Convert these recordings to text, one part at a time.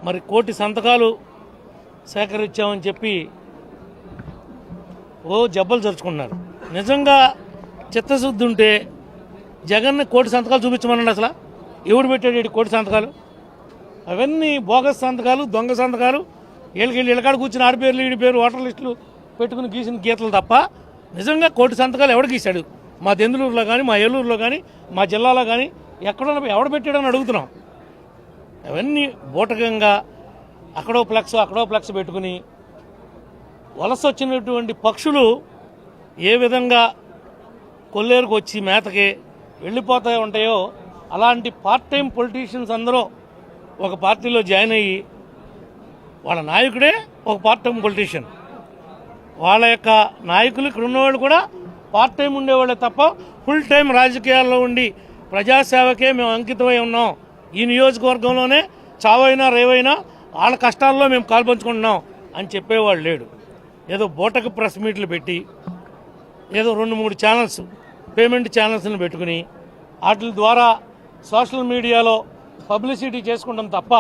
మరి 1 కోటి సంతకాలు సేకరించామని చెప్పి జబ్బలు జరుచుకున్నారు. నిజంగా చిత్తశుద్ధి ఉంటే జగన్ని 1 కోటి సంతకాలు చూపించమనండి. అసలు ఎవడు పెట్టాడు 1 కోటి సంతకాలు? అవన్నీ బోగస్ సంతకాలు, దొంగ సంతకాలు. వీళ్ళకి ఇళ్ళకాడ కూర్చుని ఆడి పేర్లు ఈడి పేరు ఓటర్ లిస్టులు పెట్టుకుని గీసిన గీతలు తప్ప నిజంగా 1 కోటి సంతకాలు ఎవడు గీశాడు? మా దెందులూరులో కానీ, మా ఏలూరులో కానీ, మా జిల్లాలో కానీ ఎక్కడో ఎవడు పెట్టాడని అడుగుతున్నాం. అవన్నీ బూటకంగా అక్కడో ఫ్లెక్స్ పెట్టుకుని వలస వచ్చినటువంటి పక్షులు ఏ విధంగా కొల్లేరుకు వచ్చి మేతకి వెళ్ళిపోతూ ఉంటాయో అలాంటి పార్ట్ టైం పొలిటీషియన్స్ అందరూ ఒక పార్టీలో జాయిన్ అయ్యి వాళ్ళ నాయకుడే ఒక పార్ట్ టైం పొలిటీషియన్, వాళ్ళ యొక్క నాయకులు ఇక్కడ ఉన్నవాళ్ళు కూడా పార్ట్ టైం ఉండేవాళ్ళే తప్ప ఫుల్ టైం రాజకీయాల్లో ఉండి ప్రజాసేవకే మేము అంకితమై ఉన్నాం, ఈ నియోజకవర్గంలోనే చావైనా రేవైనా వాళ్ళ కష్టాల్లో మేము పాల్పంచుకుంటున్నాం అని చెప్పేవాళ్ళు లేడు. ఏదో బూటకు ప్రెస్ మీట్లు పెట్టి ఏదో 2-3 ఛానల్స్ పేమెంట్ ఛానల్స్ని పెట్టుకుని వాటి ద్వారా సోషల్ మీడియాలో పబ్లిసిటీ చేసుకుంటాం తప్ప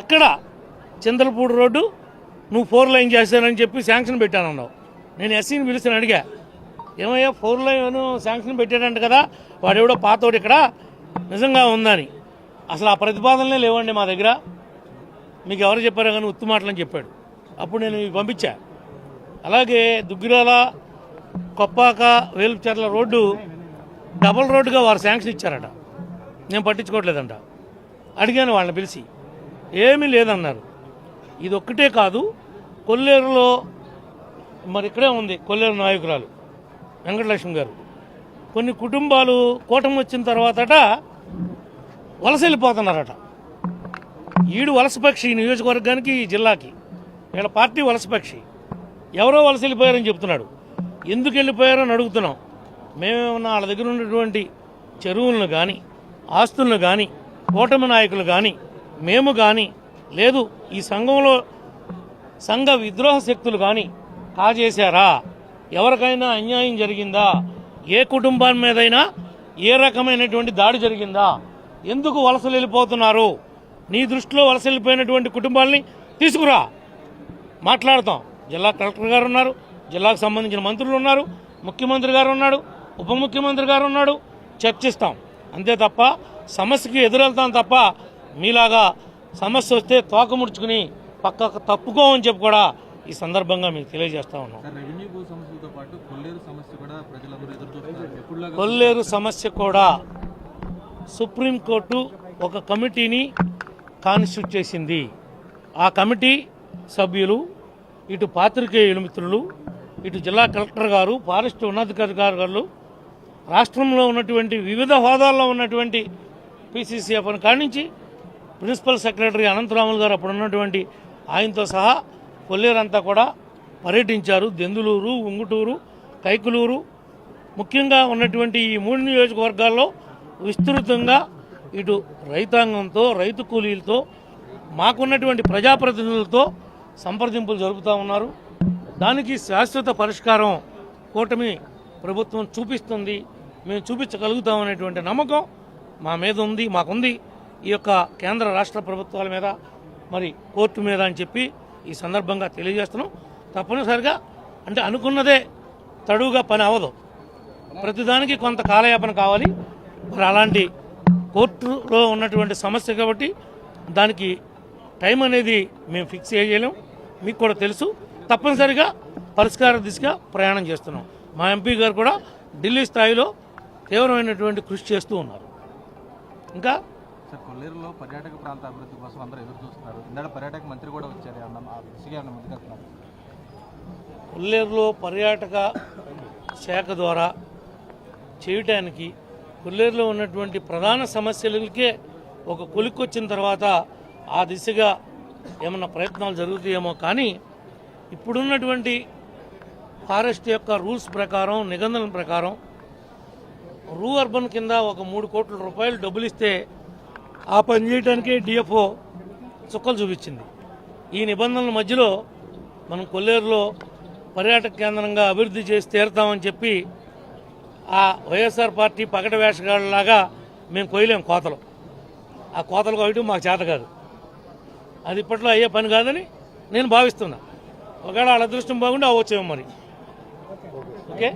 ఎక్కడ చింతలపూడి రోడ్డు నువ్వు 4 లైన్ చేస్తానని చెప్పి శాంక్షన్ పెట్టానన్నావు. నేను ఎస్సీని పిలిచిన అడిగా, ఏమయ్యా 4 లైన్ శాంక్షన్ పెట్టాడంట కదా, వాడెవడో పాతోడు ఇక్కడ నిజంగా ఉందని. అసలు ఆ ప్రతిపాదనలే లేవండి మా దగ్గర, మీకు ఎవరు చెప్పారో కానీ ఉత్తు మాటలని చెప్పాడు. అప్పుడు నేను పంపించా. అలాగే దుగ్గిరాల కొప్పాక వేలుచర్ల రోడ్డు డబుల్ రోడ్డుగా వారు శాంక్షన్ ఇచ్చారట, నేను పట్టించుకోవట్లేదంట. అడిగాను వాళ్ళని పిలిచి, ఏమీ లేదన్నారు. ఇది ఒక్కటే కాదు, కొల్లేరులో మరి ఇక్కడే ఉంది కొల్లేరు నాయకురాలు వెంకటలక్ష్మి గారు, కొన్ని కుటుంబాలు కూటమి వచ్చిన తర్వాతట వలస వెళ్ళిపోతున్నారట. ఈడు వలసపక్షి ఈ నియోజకవర్గానికి, ఈ జిల్లాకి, వీళ్ళ పార్టీ వలసపక్షి. ఎవరో వలస వెళ్ళిపోయారని చెప్తున్నాడు. ఎందుకు వెళ్ళిపోయారని అడుగుతున్నాం. మేమేమన్నా వాళ్ళ దగ్గర ఉన్నటువంటి చెరువులను కానీ, ఆస్తులను కానీ, కూటమి నాయకులు కానీ, మేము కానీ, లేదు ఈ సంఘంలో సంఘ విద్రోహ శక్తులు కానీ కాజేశారా? ఎవరికైనా అన్యాయం జరిగిందా? ఏ కుటుంబాల మీదైనా ఏ రకమైనటువంటి దాడి జరిగిందా? ఎందుకు వలసలు వెళ్ళిపోతున్నారు? నీ దృష్టిలో వలస వెళ్ళిపోయినటువంటి కుటుంబాలని తీసుకురా, మాట్లాడతాం. జిల్లా కలెక్టర్ గారు ఉన్నారు, జిల్లాకు సంబంధించిన మంత్రులు ఉన్నారు, ముఖ్యమంత్రి గారు ఉన్నాడు, ఉప ముఖ్యమంత్రి గారు ఉన్నాడు, చర్చిస్తాం. అంతే తప్ప సమస్యకి ఎదురెళ్తాం తప్ప మీలాగా సమస్య వస్తే తోక ముడుచుకుని పక్కకు తప్పుకోమని చెప్పి కూడా ఈ సందర్భంగా మీకు తెలియజేస్తా ఉన్నాం. కొల్లేరు సమస్య కూడా సుప్రీంకోర్టు ఒక కమిటీని కాన్స్టిట్యూట్ చేసింది. ఆ కమిటీ సభ్యులు ఇటు పాత్రికేయుల మిత్రులు, ఇటు జిల్లా కలెక్టర్ గారు, ఫారెస్ట్ ఉన్నతాధికారులు, రాష్ట్రంలో ఉన్నటువంటి వివిధ హోదాల్లో ఉన్నటువంటి పీసీసీఎఫ్ కాడి నుంచి ప్రిన్సిపల్ సెక్రటరీ అనంతరాములు గారు అప్పుడు ఉన్నటువంటి ఆయనతో సహా కొల్లేరంతా కూడా పర్యటించారు. దెందులూరు, ఉంగుటూరు, కైకులూరు, ముఖ్యంగా ఉన్నటువంటి ఈ 3 నియోజకవర్గాల్లో విస్తృతంగా ఇటు రైతాంగంతో, రైతు కూలీలతో, మాకున్నటువంటి ప్రజాప్రతినిధులతో సంప్రదింపులు జరుపుతూ ఉన్నారు. దానికి శాశ్వత పరిష్కారం కూటమి ప్రభుత్వం చూపిస్తుంది, మేము చూపించగలుగుతామనేటువంటి నమ్మకం మా మీద ఉంది, మాకుంది. ఈ యొక్క కేంద్ర రాష్ట్ర ప్రభుత్వాల మీద, మరి కోర్టు మీద అని చెప్పి ఈ సందర్భంగా తెలియజేస్తున్నాం. తప్పనిసరిగా అంటే అనుకున్నదే తడువుగా పని అవ్వదు, ప్రతిదానికి కొంత కాలయాపన కావాలి. మరి అలాంటి కోర్టులో ఉన్నటువంటి సమస్య కాబట్టి దానికి టైం అనేది మేము ఫిక్స్ చేయలేం, మీకు కూడా తెలుసు. తప్పనిసరిగా పరిష్కార దిశగా ప్రయాణం చేస్తున్నాం. మా ఎంపీ గారు కూడా ఢిల్లీ స్థాయిలో తీవ్రమైనటువంటి కృషి చేస్తూ ఉన్నారు. ఇంకా కొల్లేరులో పర్యాటక ప్రాంత అభివృద్ధి కోసం అందరూ ఎదురు చూస్తున్నారు. ఇందాక పర్యాటక మంత్రి కూడా వచ్చారు. కొల్లేరులో పర్యాటక శాఖ ద్వారా చేయటానికి కొల్లేరులో ఉన్నటువంటి ప్రధాన సమస్యలకే ఒక కొలిక్కొచ్చిన తర్వాత ఆ దిశగా ఏమన్నా ప్రయత్నాలు జరుగుతాయేమో. కానీ ఇప్పుడున్నటువంటి ఫారెస్ట్ యొక్క రూల్స్ ప్రకారం, నిబంధనల ప్రకారం రూ అర్బన్ కింద ఒక 3 కోట్ల రూపాయలు డబ్బులు ఇస్తే ఆ పని చేయడానికే డిఎఫ్ఓ చుక్కలు చూపించింది. ఈ నిబంధనల మధ్యలో మనం కొల్లేరులో పర్యాటక కేంద్రంగా అభివృద్ధి చేసి తీరుతామని చెప్పి ఆ వైఎస్ఆర్ పార్టీ పగట వేషగాళ్ళలాగా మేము కొయ్యలేం కోతలు. ఆ కోతలు కోయటం మాకు చేత కాదు. అది ఇప్పట్లో అయ్యే పని కాదని నేను భావిస్తున్నా. ఒకవేళ వాళ్ళ అదృష్టం బాగుండి అవ్వచ్చేమో మరి. ఓకే.